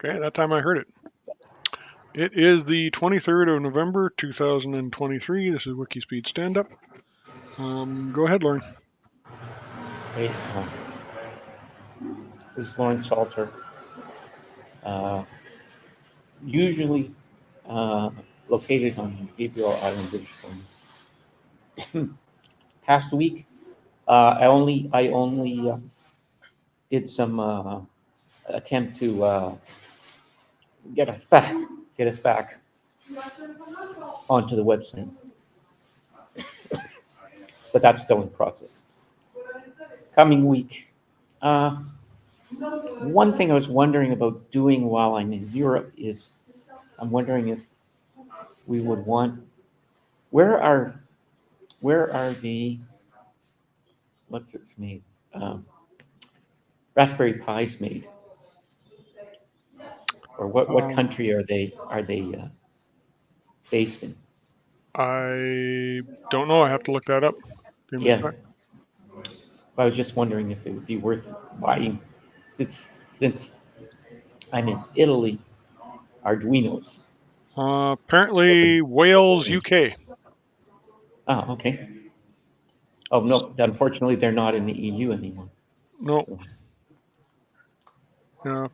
Okay, that time I heard it. It is the 23rd of November, 2023. This is WIKISPEED Stand-Up. Go ahead, Lauren. Hey, this is Lawrence Salter. Usually located on Gabriel Island, British Columbia. Past week, I only did some attempt to get us back onto the website, but that's still in process. Coming week. One thing I was wondering about doing while I'm in Europe is I'm wondering if we would want where are the what's it's made Raspberry Pis made, or what country are they based in? I don't know. I have to look that up. Give me a Yeah, sec. I was just wondering if it would be worth buying since I'm in Italy. Arduinos. Apparently, Wales, UK. Oh, okay. Oh no, unfortunately they're not in the EU anymore. No, So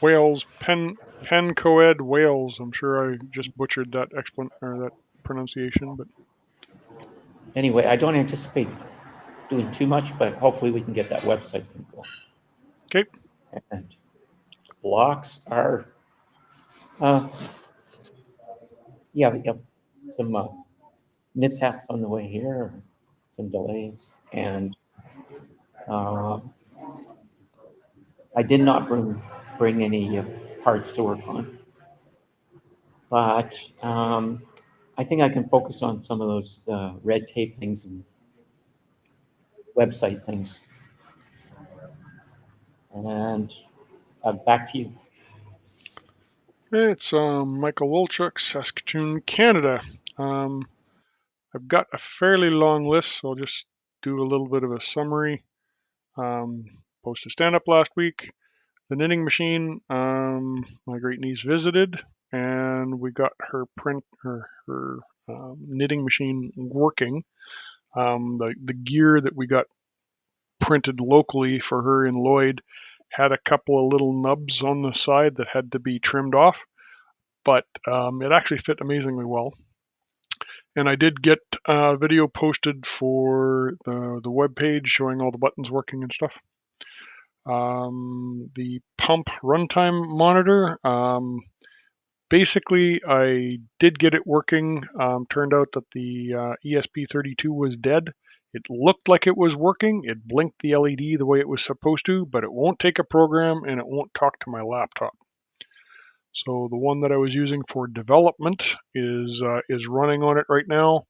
Wales, Pencoed, Wales. I'm sure I just butchered that that pronunciation, but anyway, I don't anticipate doing too much, but hopefully we can get that website thing going. okay. And blocks are, uh, yeah, we have some mishaps on the way here, some delays, and uh, I did not bring any parts to work on, but I think I can focus on some of those red tape things and website things. And back to you. It's Michael Wolchuk, Saskatoon, Canada. Um, I've got a fairly long list, so I'll just do a little bit of a summary. Um, Posted stand-up last week. The knitting machine, my great niece visited, and we got her knitting machine working. The gear that we got printed locally for her in Lloyd had a couple of little nubs on the side that had to be trimmed off, but it actually fit amazingly well. And I did get a video posted for the web page showing all the buttons working and stuff. The pump runtime monitor. Basically, I did get it working. Turned out that the ESP32 was dead. It looked like it was working. It blinked the LED the way it was supposed to, but it won't take a program and it won't talk to my laptop. So the one that I was using for development is running on it right now,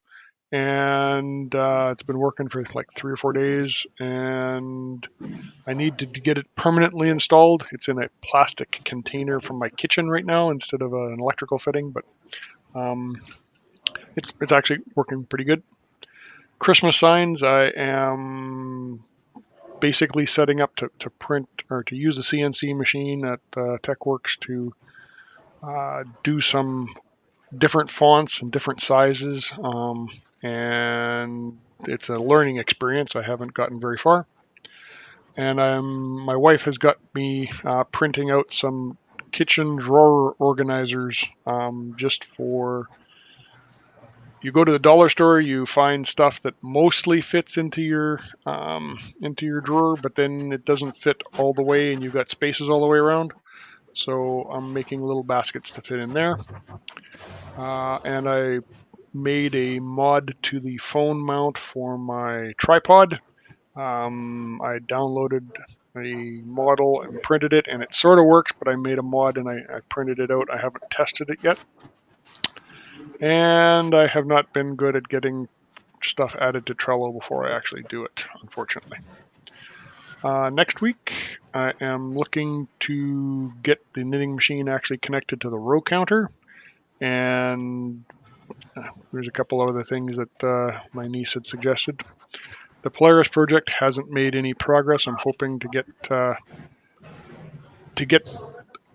and it's been working for like 3 or 4 days. And I need to get it permanently installed. It's in a plastic container from my kitchen right now instead of an electrical fitting, but um, it's actually working pretty good. Christmas signs, I am basically setting up to print or to use the CNC machine at TechWorks to do some different fonts and different sizes, and it's a learning experience. I haven't gotten very far. And my wife has got me printing out some kitchen drawer organizers, just for, you go to the dollar store, you find stuff that mostly fits into your drawer, but then it doesn't fit all the way, and you've got spaces all the way around. So I'm making little baskets to fit in there, and I made a mod to the phone mount for my tripod. I downloaded a model and printed it, and it sort of works, but I made a mod and I printed it out. I haven't tested it yet. And I have not been good at getting stuff added to Trello before I actually do it, unfortunately. Next week, I am looking to get the knitting machine actually connected to the row counter. And there's a couple other things that my niece had suggested. The Polaris project hasn't made any progress. I'm hoping to get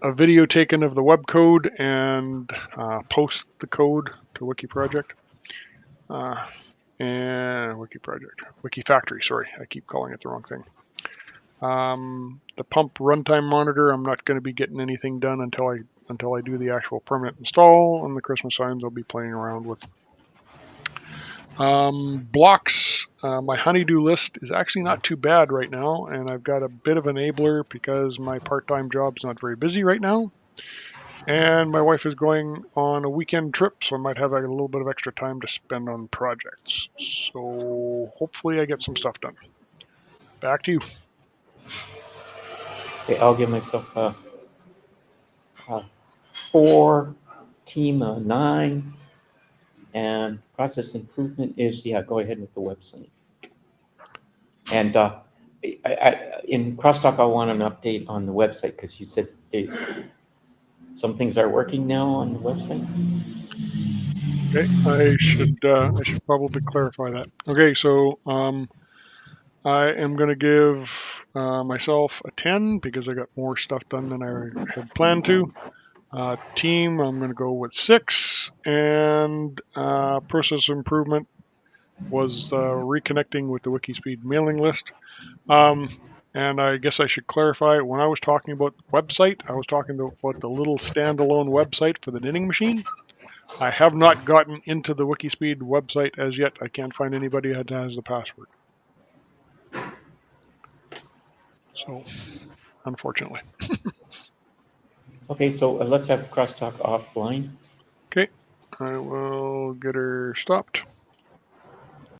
a video taken of the web code and post the code to Wiki Project. And Wiki Project, Wiki Factory. Sorry, I keep calling it the wrong thing. The pump runtime monitor, I'm not going to be getting anything done until I do the actual permanent install, and the Christmas signs I'll be playing around with. Blocks, my honeydew list is actually not too bad right now, and I've got a bit of an enabler because my part-time job's not very busy right now. And my wife is going on a weekend trip, so I might have a little bit of extra time to spend on projects. So hopefully I get some stuff done. Back to you. Okay, I'll give myself a 4, team 9, and process improvement is, yeah, go ahead with the website. And in Crosstalk, I want an update on the website because you said some things are working now on the website. Okay, I should probably clarify that. Okay, so I am going to give myself a 10 because I got more stuff done than I had planned to. Team, I'm going to go with 6, and process improvement was reconnecting with the WIKISPEED mailing list. And I guess I should clarify, when I was talking about the website, I was talking about the little standalone website for the knitting machine. I have not gotten into the WIKISPEED website as yet. I can't find anybody that has the password. So, unfortunately. Okay, so let's have Crosstalk offline. Okay, I will get her stopped.